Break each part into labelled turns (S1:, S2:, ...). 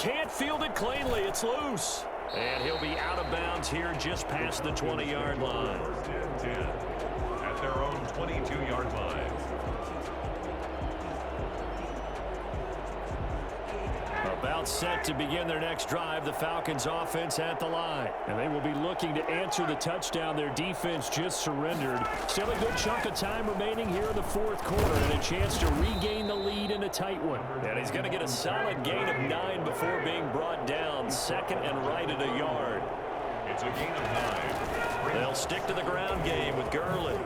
S1: can't field it cleanly. It's loose. And he'll be out of bounds here just past the 20-yard line.
S2: First and 10 at their own 22-yard line.
S1: About set to begin their next drive, the Falcons offense at the line. And they will be looking to answer the touchdown their defense just surrendered. Still a good chunk of time remaining here in the fourth quarter and a chance to regain the lead in a tight one. And he's going to get a solid gain of 9 before being brought down. Second and right at a yard.
S2: It's a gain of 9.
S1: They'll stick to the ground game with Gurley.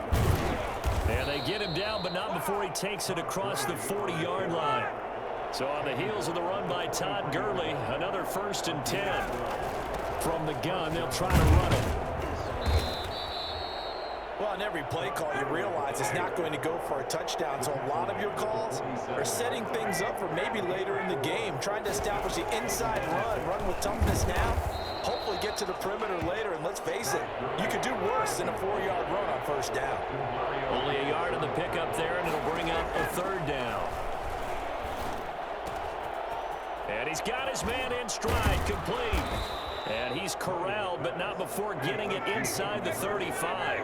S1: And they get him down, but not before he takes it across the 40-yard line. So on the heels of the run by Todd Gurley, another 1st and 10. From the gun, they'll try to run it.
S3: Well, on every play call, you realize it's not going to go for a touchdown. So a lot of your calls are setting things up for maybe later in the game, trying to establish the inside run with toughness now. Hopefully get to the perimeter later, and let's face it, you could do worse than a 4-yard run on 1st down.
S1: Only a yard in the pickup there, and it'll bring up a 3rd down. And he's got his man in stride, complete. And he's corralled, but not before getting it inside the 35.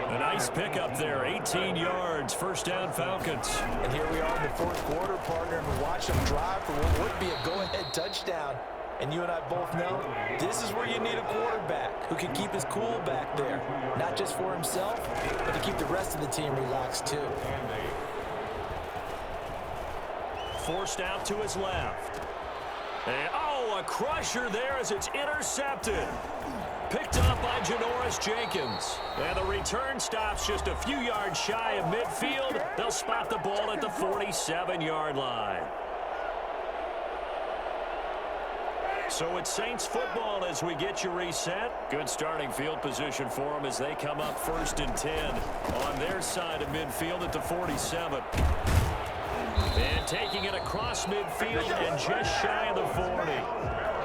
S1: A nice pickup there, 18 yards, 1st down Falcons.
S3: And here we are in the 4th quarter, partner, and we watch them drive for what would be a go-ahead touchdown. And you and I both know this is where you need a quarterback who can keep his cool back there. Not just for himself, but to keep the rest of the team relaxed too.
S1: Forced out to his left. And, a crusher there as it's intercepted. Picked up by Janoris Jenkins. And the return stops just a few yards shy of midfield. They'll spot the ball at the 47-yard line. So it's Saints football as we get you reset. Good starting field position for them as they come up 1st and 10 on their side of midfield at the 47. And taking it across midfield and just shy of the 40.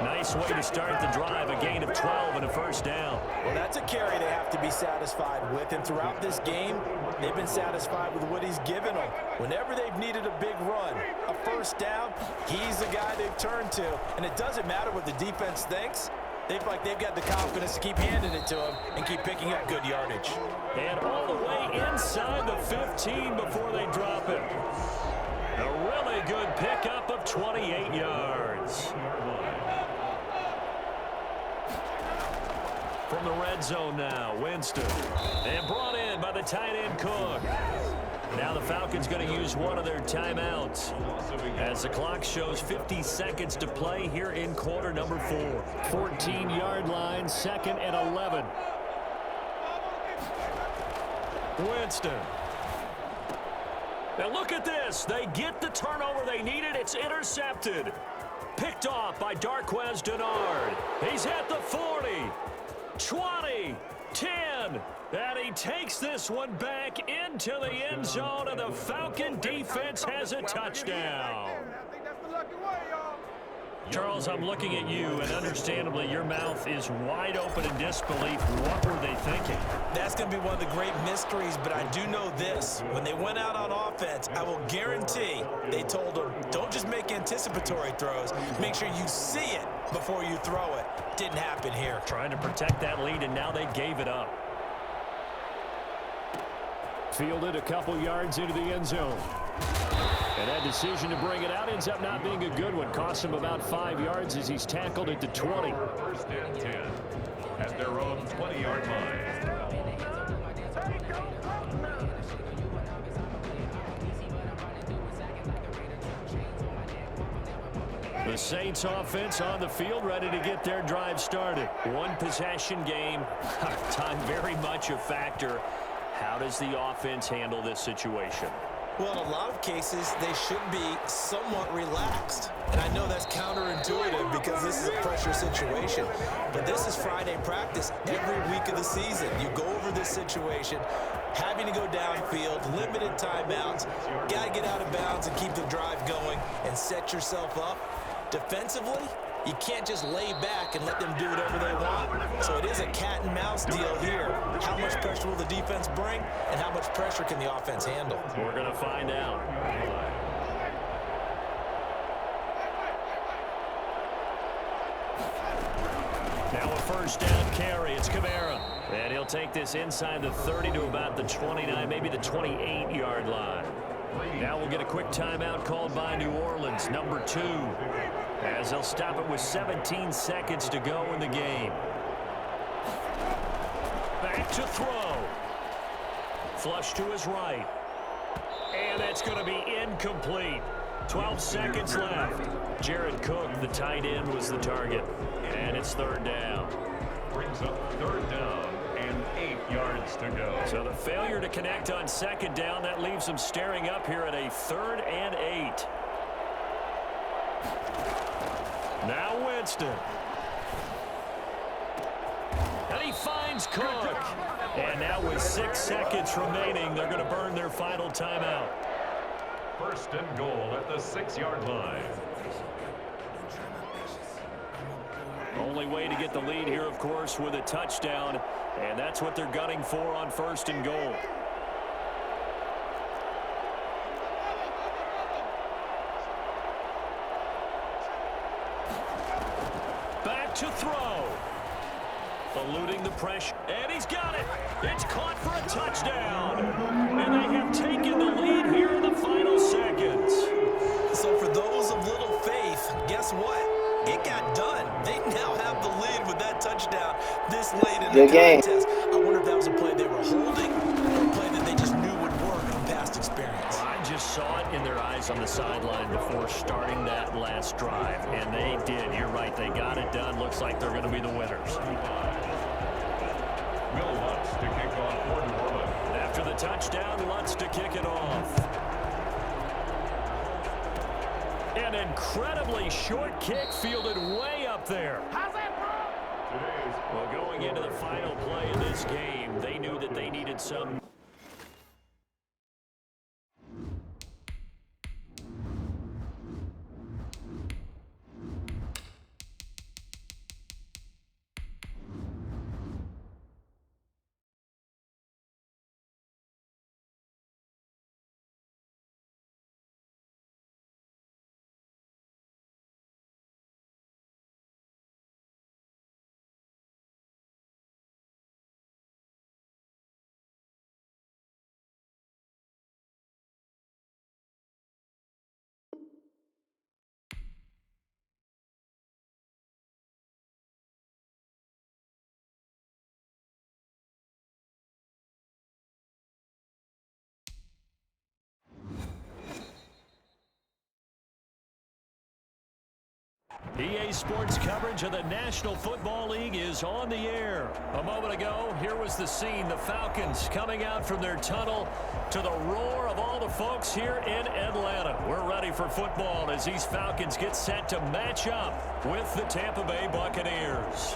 S1: Nice way to start the drive, a gain of 12 and a 1st down.
S3: Well, that's a carry they have to be satisfied with, and throughout this game, they've been satisfied with what he's given them. Whenever they've needed a big run, a 1st down, he's the guy they've turned to, and it doesn't matter what the defense thinks. They feel like they've got the confidence to keep handing it to him and keep picking up good yardage.
S1: And all the way inside the 15 before they drop it. A really good pickup of 28 yards. From the red zone now, Winston. And brought in by the tight end Cook. Now the Falcons going to use one of their timeouts as the clock shows 50 seconds to play here in quarter number 4. 14-yard line, 2nd and 11. Winston. Now look at this. They get the turnover they needed. It's intercepted. Picked off by Darquez Dennard. He's at the 40, 20, 10. And he takes this one back into the end zone, and the Falcon defense has a touchdown. Charles, I'm looking at you, and understandably, your mouth is wide open in disbelief. What were they thinking?
S3: That's going to be one of the great mysteries, but I do know this. When they went out on offense, I will guarantee they told them, don't just make anticipatory throws. Make sure you see it before you throw it. Didn't happen here.
S1: Trying to protect that lead, and now they gave it up. Fielded a couple yards into the end zone. And that decision to bring it out ends up not being a good one. Costs him about 5 yards as he's tackled at the 20.
S2: 1st and 10 at their own 20-yard line.
S1: The Saints offense on the field, ready to get their drive started. One possession game. Time very much a factor. How does the offense handle this situation?
S3: Well, in a lot of cases, they should be somewhat relaxed. And I know that's counterintuitive because this is a pressure situation. But this is Friday practice every week of the season. You go over this situation, having to go downfield, limited timeouts, got to get out of bounds and keep the drive going and set yourself up. Defensively, you can't just lay back and let them do whatever they want. So it is a cat and mouse deal here. How much pressure will the defense bring, and how much pressure can the offense handle?
S1: We're going to find out. Now a first down carry. It's Kamara. And he'll take this inside the 30 to about the 29, maybe the 28-yard line. Now we'll get a quick timeout called by New Orleans, number 2, as they'll stop it with 17 seconds to go in the game. Back to throw. Flush to his right. And that's going to be incomplete. 12 seconds left. Jared Cook, the tight end, was the target. And it's third down.
S2: Brings up third down and 8 yards to go.
S1: So the failure to connect on second down, that leaves them staring up here at a 3rd and 8. Now Winston. And he finds Cook. And now with 6 seconds remaining, they're going to burn their final timeout.
S2: First and goal at the 6-yard line.
S1: Only way to get the lead here, of course, with a touchdown. And that's what they're gunning for on first and goal. Back to throw. Eluding the pressure. And he's got it. It's caught for a touchdown. And they have taken the lead here in the final seconds.
S3: So for those of little faith, guess what? It got done. They now have the lead with that touchdown this late in the contest. I wonder if that was a play they were holding or a play that they just knew would work from past experience.
S1: I just saw it in their eyes on the sideline before starting that last drive, and they did. You're right. They got it done. Looks like they're going to be the winners.
S2: Will Lutz to kick off for New Orleans.
S1: After the touchdown, Lutz to kick it off. An incredibly short kick fielded way up there.
S4: How's that, bro?
S1: Well, going into the final play of this game, they knew that they needed some. EA Sports coverage of the National Football League is on the air. A moment ago, here was the scene. The Falcons coming out from their tunnel to the roar of all the folks here in Atlanta. We're ready for football as these Falcons get set to match up with the Tampa Bay Buccaneers.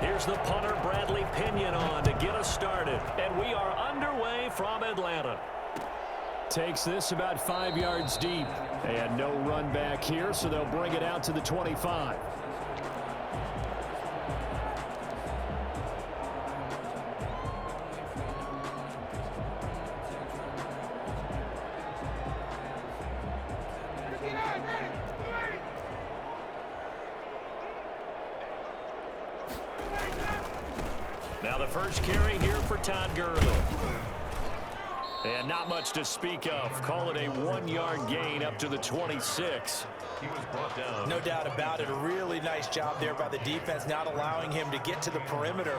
S1: Here's the punter, Bradley Pinion, on to get us started. And we are underway from Atlanta. Takes this about 5 yards deep. And no run back here, so they'll bring it out to the 25. Now the first carry here for Todd Gurley. And not much to speak of. Call it a 1-yard gain up to the 26.
S2: He was brought down.
S3: No doubt about it. A really nice job there by the defense, not allowing him to get to the perimeter.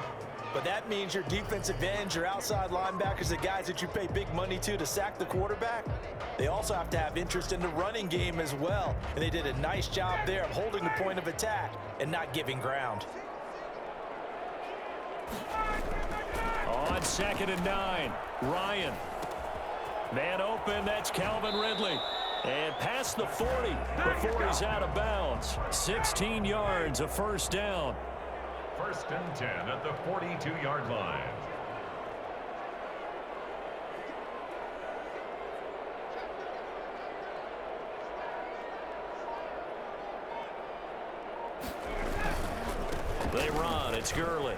S3: But that means your defensive ends, your outside linebackers, the guys that you pay big money to sack the quarterback, they also have to have interest in the running game as well. And they did a nice job there of holding the point of attack and not giving ground.
S1: On 2nd and 9, Ryan. Man open, that's Calvin Ridley. And past the 40 before he's out of bounds. 16 yards, a first down.
S2: First and 10 at the 42-yard line.
S1: They run. It's Gurley.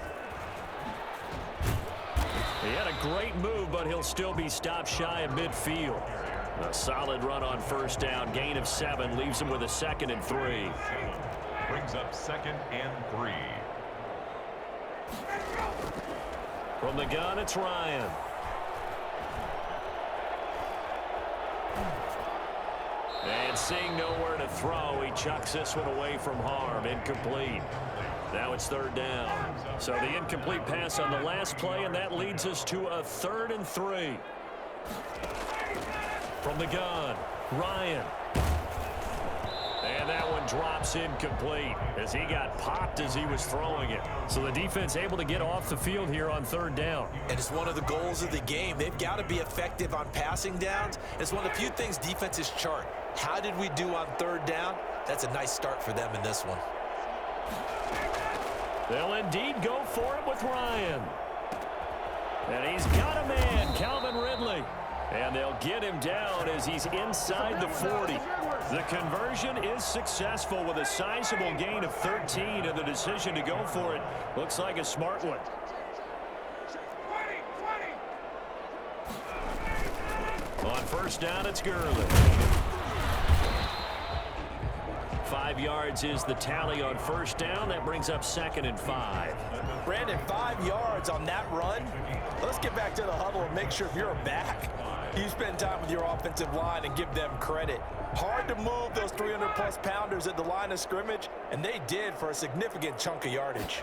S1: He had a great move, but he'll still be stopped shy of midfield. A solid run on first down. Gain of 7 leaves him with a 2nd and 3.
S2: Brings up 2nd and 3.
S1: From the gun, it's Ryan. And seeing nowhere to throw, he chucks this one away from harm. Incomplete. Now it's 3rd down. So the incomplete pass on the last play, and that leads us to a 3rd and 3. From the gun, Ryan. And that one drops incomplete as he got popped as he was throwing it. So the defense able to get off the field here on 3rd down.
S3: And it's one of the goals of the game. They've got to be effective on passing downs. It's one of the few things defenses chart. How did we do on 3rd down? That's a nice start for them in this one.
S1: They'll indeed go for it with Ryan. And he's got a man, Calvin Ridley. And they'll get him down as he's inside the 40. The conversion is successful with a sizable gain of 13, and the decision to go for it looks like a smart one. On first down, it's Gurley. 5 yards is the tally on first down. That brings up 2nd and 5.
S3: Brandon, 5 yards on that run. Let's get back to the huddle and make sure if you're back, you spend time with your offensive line and give them credit. Hard to move those 300-plus pounders at the line of scrimmage, and they did for a significant chunk of yardage.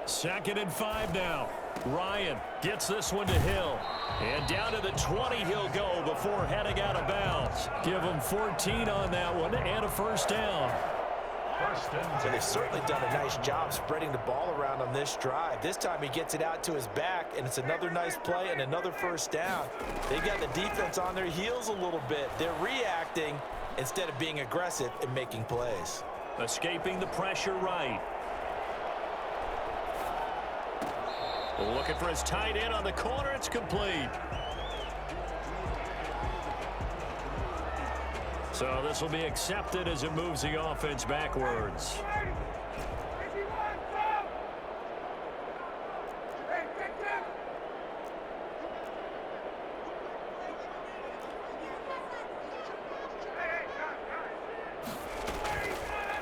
S1: 2nd and 5 now. Ryan gets this one to Hill. And down to the 20 he'll go before heading out of bounds. Give him 14 on that one and a first down.
S3: So they've certainly done a nice job spreading the ball around on this drive. This time he gets it out to his back, and it's another nice play and another first down. They've got the defense on their heels a little bit. They're reacting instead of being aggressive and making plays.
S1: Escaping the pressure right. Looking for his tight end on the corner. It's complete. So this will be accepted as it moves the offense backwards.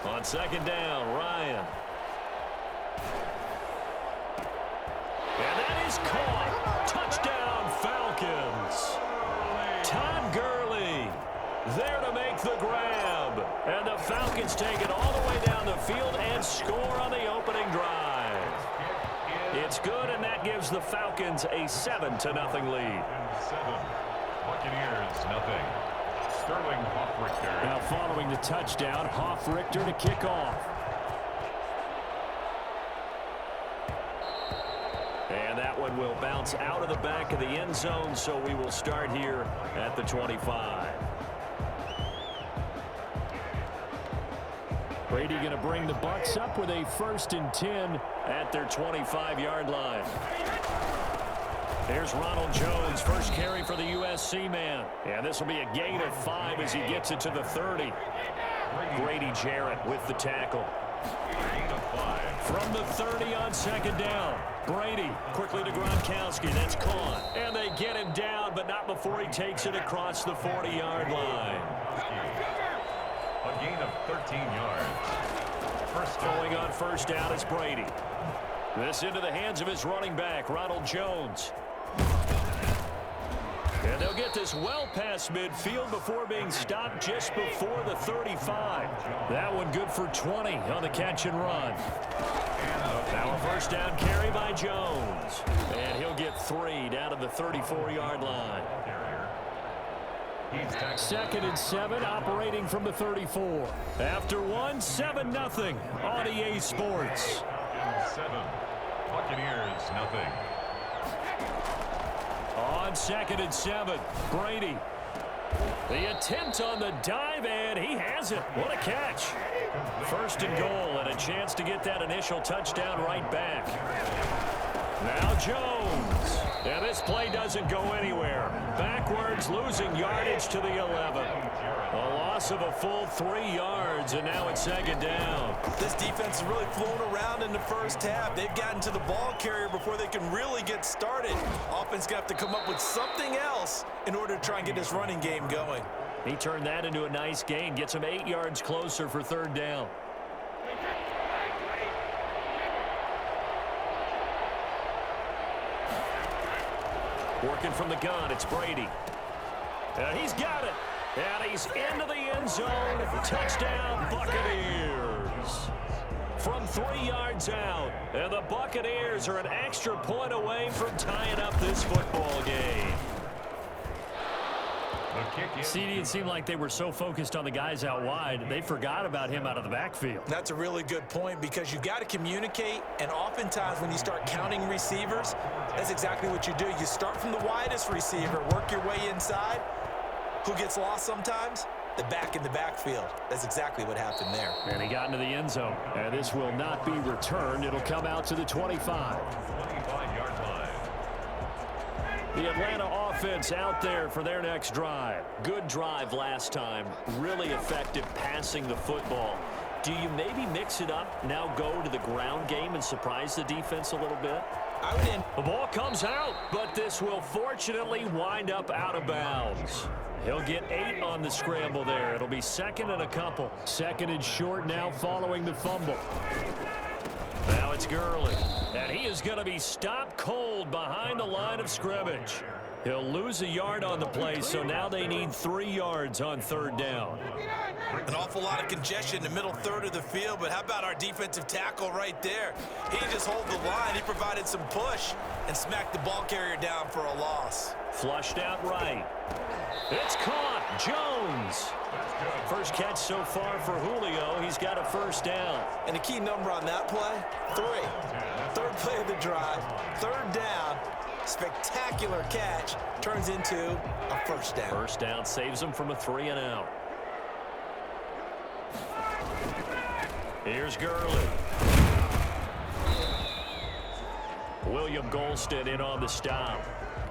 S1: On 2nd down, Ryan. And that is caught. Touchdown, Falcons. Todd Gurley there to make the grab. And the Falcons take it all the way down the field and score on the opening drive. It's good, and that gives the Falcons a 7-0 lead.
S2: 7. Buccaneers, nothing. Sterling Hoffrichter.
S1: Now following the touchdown, Hoffrichter to kick off. And that one will bounce out of the back of the end zone, so we will start here at the 25. Brady going to bring the Bucs up with a 1st and 10 at their 25-yard line. There's Ronald Jones, first carry for the USC man. And this will be a gain of 5 as he gets it to the 30. Grady Jarrett with the tackle. From the 30 on 2nd down. Brady quickly to Gronkowski. That's caught. And they get him down, but not before he takes it across the 40-yard line.
S2: A gain of 13 yards.
S1: Going on first down, it's Brady. This into the hands of his running back, Ronald Jones. And they'll get this well past midfield before being stopped just before the 35. That one good for 20 on the catch and run. Now a first down carry by Jones. And he'll get 3 down to the 34-yard line. 2nd and 7, operating from the 34. After 1, 7-0 on EA Sports.
S2: 7. Buccaneers, nothing.
S1: On 2nd and 7, Brady. The attempt on the dive, and he has it. What a catch. 1st and goal, and a chance to get that initial touchdown right back. Now Jones. And this play doesn't go anywhere. Backwards, losing yardage to the 11. A loss of a full 3 yards, and now it's second down.
S3: This defense has really flown around in the first half. They've gotten to the ball carrier before they can really get started. Offense going to have to come up with something else in order to try and get this running game going.
S1: He turned that into a nice gain, gets him 8 yards closer for third down. Working from the gun, it's Brady. And he's got it. And he's into the end zone. Touchdown, Buccaneers. From 3 yards out. And the Buccaneers are an extra point away from tying up this football game. CD, it seemed like they were so focused on the guys out wide, they forgot about him out of the backfield.
S3: That's a really good point because you've got to communicate, and oftentimes when you start counting receivers, that's exactly what you do. You start from the widest receiver, work your way inside. Who gets lost sometimes? The back in the backfield. That's exactly what happened there.
S1: And he got into the end zone. And this will not be returned. It'll come out to the 25.
S2: 25-yard line.
S1: The Atlanta offense out there for their next drive. Good drive last time. Really effective passing the football. Do you maybe mix it up, now go to the ground game and surprise the defense a little bit? The ball comes out, but this will fortunately wind up out of bounds. He'll get 8 on the scramble there. It'll be second and a couple. Second and short now following the fumble. Now it's Gurley. And he is going to be stopped cold behind the line of scrimmage. He'll lose a yard on the play, so now they need 3 yards on third down.
S3: An awful lot of congestion in the middle third of the field, but how about our defensive tackle right there? He didn't just hold the line. He provided some push and smacked the ball carrier down for a loss.
S1: Flushed out right. It's caught. Jones. First catch so far for Julio. He's got a first down.
S3: And the key number on that play, 3. Third play of the drive, third down. Spectacular catch turns into a first down.
S1: First down saves him from a 3 and out. Here's Gurley. William Golston in on the stop.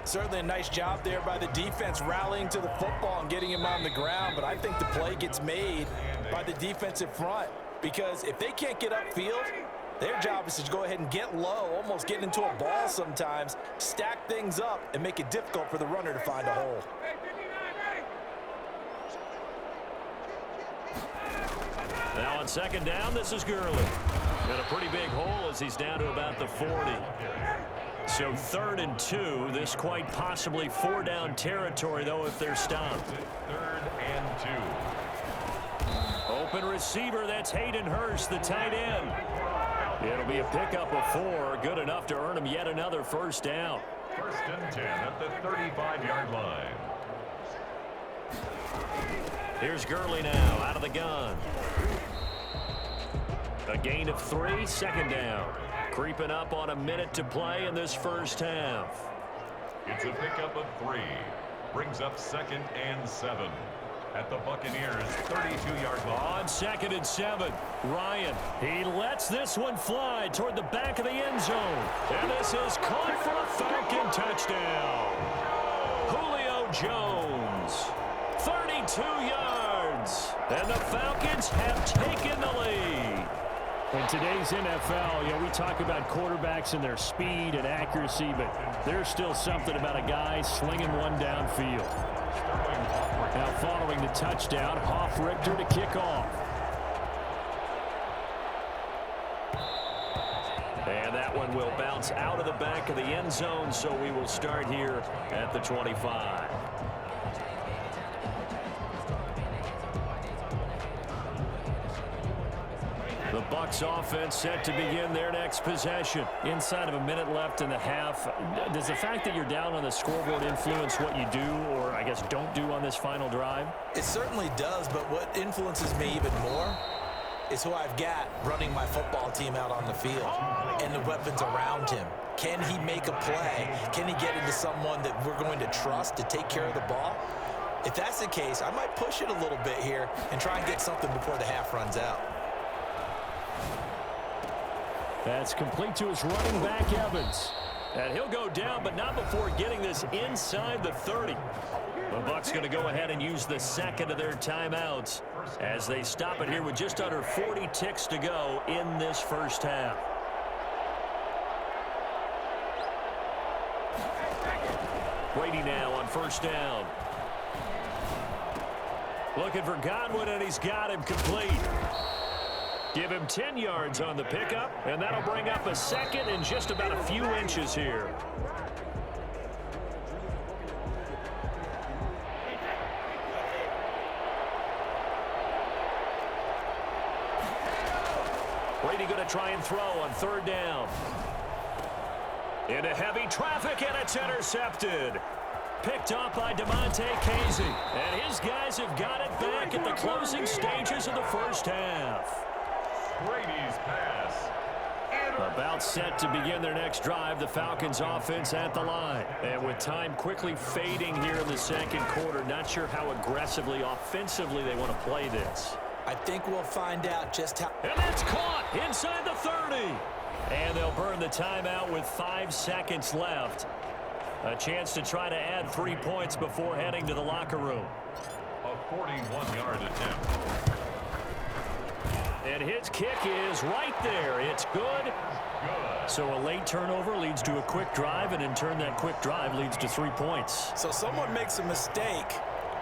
S3: Certainly a nice job there by the defense rallying to the football and getting him on the ground, but I think the play gets made by the defensive front because if they can't get upfield, their job is to go ahead and get low, almost get into a ball sometimes, stack things up, and make it difficult for the runner to find a hole.
S1: Now on second down, this is Gurley. Got a pretty big hole as he's down to about the 40. So 3rd and 2. This quite possibly 4-down territory, though, if they're stopped.
S2: 3rd and 2.
S1: Open receiver, that's Hayden Hurst, the tight end. It'll be a pickup of 4, good enough to earn him yet another first down.
S2: 1st and 10 at the 35-yard line.
S1: Here's Gurley now, out of the gun. A gain of 3, second down. Creeping up on a minute to play in this first half.
S2: It's a pickup of 3. Brings up 2nd and 7. At the Buccaneers' 32-yard line.
S1: On 2nd and 7, Ryan. He lets this one fly toward the back of the end zone. And this is caught for a Falcon touchdown. Julio Jones, 32 yards. And the Falcons have taken the lead. In today's NFL, we talk about quarterbacks and their speed and accuracy, but there's still something about a guy slinging one downfield. Now following the touchdown, Hoff-Richter to kick off. And that one will bounce out of the back of the end zone, so we will start here at the 25. The Bucs offense set to begin their next possession. Inside of a minute left in the half, does the fact that you're down on the scoreboard influence what you do, or I guess don't do on this final drive?
S3: It certainly does, but what influences me even more is who I've got running my football team out on the field and the weapons around him. Can he make a play? Can he get into someone that we're going to trust to take care of the ball? If that's the case, I might push it a little bit here and try and get something before the half runs out.
S1: That's complete to his running back, Evans. And he'll go down, but not before getting this inside the 30. The Bucs going to go ahead and use the second of their timeouts as they stop it here with just under 40 ticks to go in this first half. Brady now on first down. Looking for Godwin, and he's got him complete. Give him 10 yards on the pickup, and that'll bring up a second and just about a few inches here. Brady going to try and throw on third down. Into heavy traffic, and it's intercepted. Picked up by Damontae Casey. And his guys have got it back at the closing stages of the first half.
S2: Brady's pass.
S1: About set to begin their next drive, the Falcons offense at the line. And with time quickly fading here in the second quarter, not sure how aggressively, offensively they want to play this.
S3: I think we'll find out just how.
S1: And that's caught inside the 30. And they'll burn the timeout with 5 seconds left. A chance to try to add 3 points before heading to the locker room.
S2: A 41-yard attempt.
S1: And his kick is right there. It's good. So a late turnover leads to a quick drive, and in turn that quick drive leads to 3 points.
S3: So someone makes a mistake,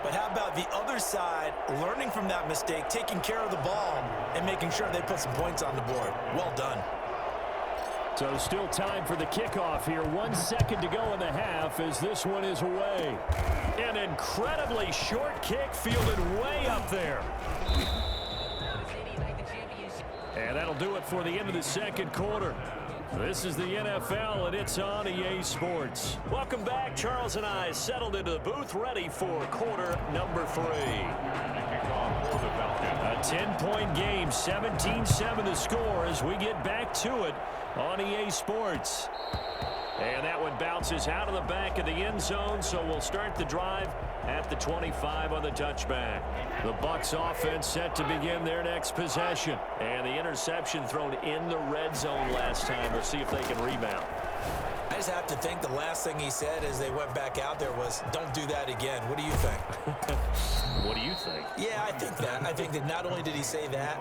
S3: but how about the other side learning from that mistake, taking care of the ball, and making sure they put some points on the board? Well done.
S1: So still time for the kickoff here. 1 second to go in the half as this one is away. An incredibly short kick fielded way up there. And that'll do it for the end of the second quarter. This is the NFL, and it's on EA Sports. Welcome back. Charles and I settled into the booth, ready for quarter number 3. A 10-point game, 17-7 the score as we get back to it on EA Sports. And that one bounces out of the back of the end zone, so we'll start the drive at the 25 on the touchback. The Bucs offense set to begin their next possession. And the interception thrown in the red zone last time. We'll see if they can rebound.
S3: I just have to think the last thing he said as they went back out there was, don't do that again. What do you think?
S1: What do you think?
S3: Yeah, I think that. I think that not only did he say that,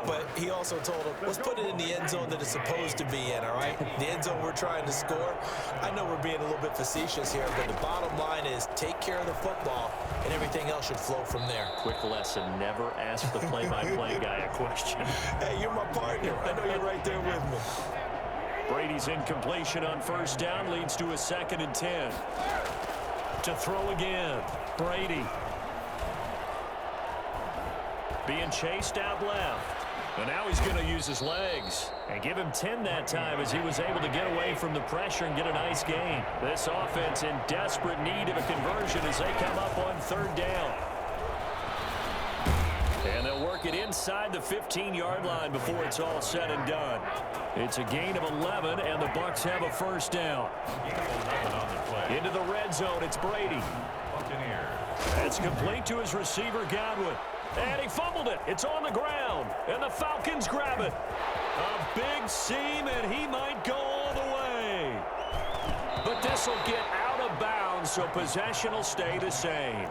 S3: but he also told him, let's put it in the end zone that it's supposed to be in, all right? The end zone we're trying to score. I know we're being a little bit facetious here, but the bottom line is take care of the football, and everything else should flow from there.
S1: Quick lesson, never ask the play-by-play guy a question.
S3: Hey, you're my partner. I know you're right there with me.
S1: Brady's incompletion on first down leads to a 2nd and 10. To throw again, Brady. Being chased out left. But now he's going to use his legs. And give him 10 that time as he was able to get away from the pressure and get a nice gain. This offense in desperate need of a conversion as they come up on third down. And they'll work it inside the 15-yard line before it's all said and done. It's a gain of 11, and the Bucs have a first down. Into the red zone, it's Brady. It's complete to his receiver, Godwin. And he fumbled it. It's on the ground, and the Falcons grab it. A big seam, and he might go all the way. But this will get out of bounds, so possession will stay the same.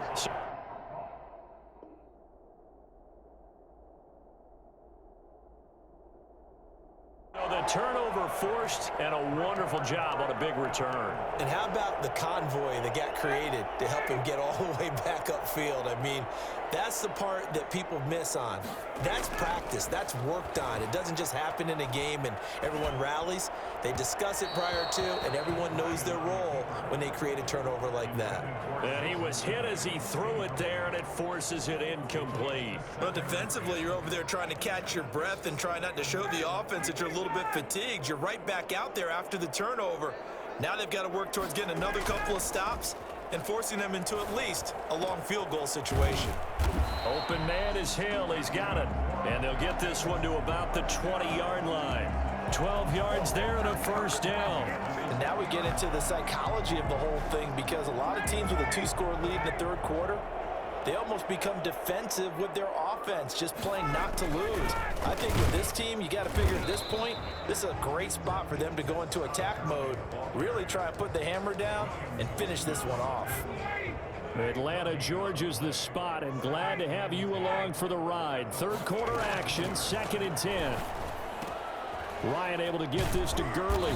S1: The turnover forced, and a wonderful job on a big return.
S3: And how about the convoy that got created to help him get all the way back upfield? I mean, that's the part that people miss on. That's practice. That's worked on. It doesn't just happen in a game and everyone rallies. They discuss it prior to, and everyone knows their role when they create a turnover like that.
S1: And he was hit as he threw it there, and it forces it incomplete.
S3: Well, defensively, you're over there trying to catch your breath and try not to show the offense that you're a little bit fatigued. You're right back out there after the turnover. Now they've got to work towards getting another couple of stops and forcing them into at least a long field goal situation.
S1: Open man is Hill. He's got it. And they'll get this one to about the 20-yard line. 12 yards there and a first down.
S3: And now we get into the psychology of the whole thing, because a lot of teams with a 2-score lead in the third quarter, They almost become defensive with their offense, just playing not to lose. I think with this team, you got to figure at this point, this is a great spot for them to go into attack mode, really try and put the hammer down and finish this one off.
S1: Atlanta, Georgia's the spot, and glad to have you along for the ride. Third quarter action, 2nd and 10. Ryan able to get this to Gurley.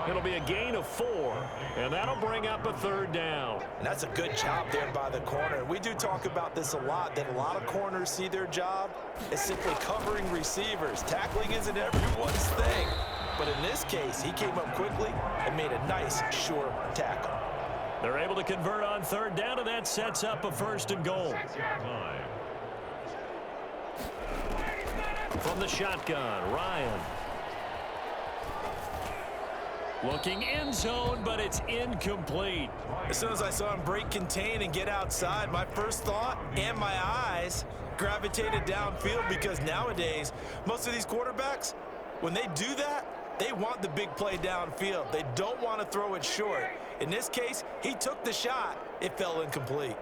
S1: It'll be a gain of 4, and that'll bring up a 3rd down.
S3: And that's a good job there by the corner. We do talk about this a lot, that a lot of corners see their job as simply covering receivers. Tackling isn't everyone's thing. But in this case, he came up quickly and made a nice, sure tackle.
S1: They're able to convert on 3rd down, and that sets up a 1st and goal. From the shotgun, Ryan. Looking end zone, but it's incomplete.
S3: As soon as I saw him break contain and get outside, my first thought and my eyes gravitated downfield, because nowadays, most of these quarterbacks, when they do that, they want the big play downfield. They don't want to throw it short. In this case, he took the shot. It fell incomplete.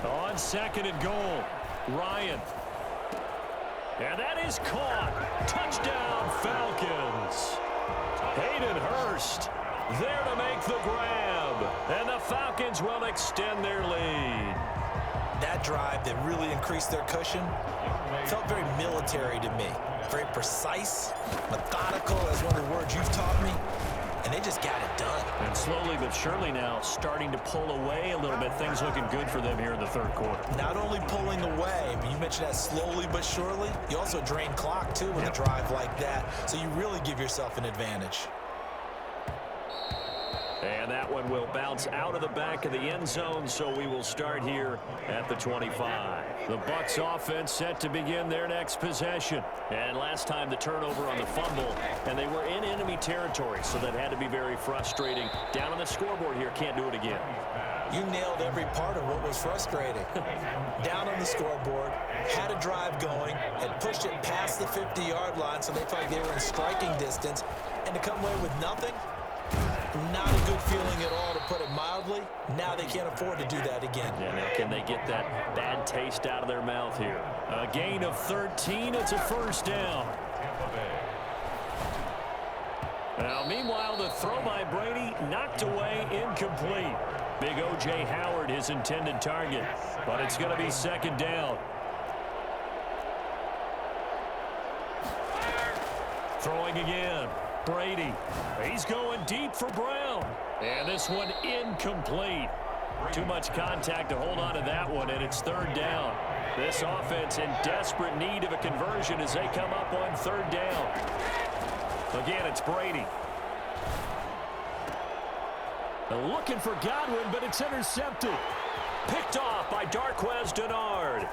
S1: On 2nd and goal, Ryan. And that is caught. Touchdown, Falcons. Hayden Hurst there to make the grab. And the Falcons will extend their lead.
S3: That drive that really increased their cushion felt very military to me. Very precise, methodical, as one of the words you've taught me. And they just got it done.
S1: And slowly but surely now starting to pull away a little bit. Things looking good for them here in the 3rd quarter.
S3: Not only pulling away, but you mentioned that slowly but surely. You also drain clock, too, with a drive like that. So you really give yourself an advantage.
S1: And that one will bounce out of the back of the end zone, so we will start here at the 25. The Bucs offense set to begin their next possession. And last time the turnover on the fumble, and they were in enemy territory, so that had to be very frustrating. Down on the scoreboard here, can't do it again.
S3: You nailed every part of what was frustrating. Down on the scoreboard, had a drive going, had pushed it past the 50-yard line, so they felt like they were in striking distance, and to come away with nothing, not a good feeling at all, to put it mildly. Now they can't afford to do that again.
S1: Yeah, now can they get that bad taste out of their mouth here? A gain of 13. It's a 1st down. Now, meanwhile, the throw by Brady knocked away, incomplete. Big O.J. Howard, his intended target, but it's going to be 2nd down. Throwing again. Brady. He's going deep for Brown. And this one incomplete. Too much contact to hold on to that one, and it's 3rd down. This offense in desperate need of a conversion as they come up on 3rd down. Again, it's Brady. Looking for Godwin, but it's intercepted. Picked off by Darqueze Dennard.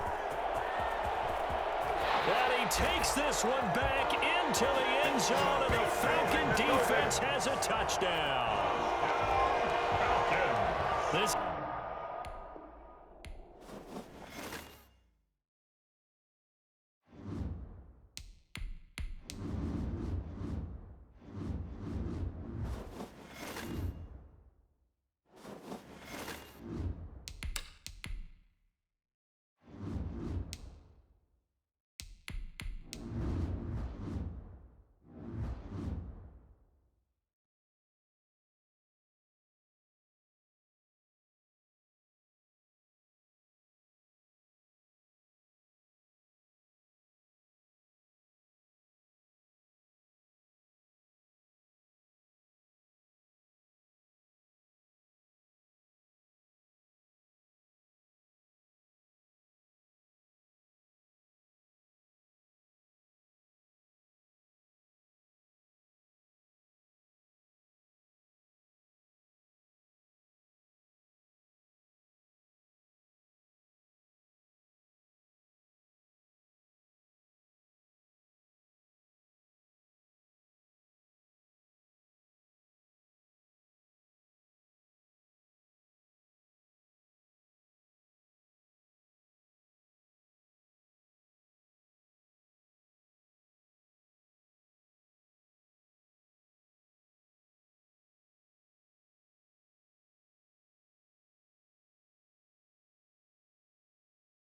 S1: And he takes this one back into the end zone, and the Falcon defense has a touchdown.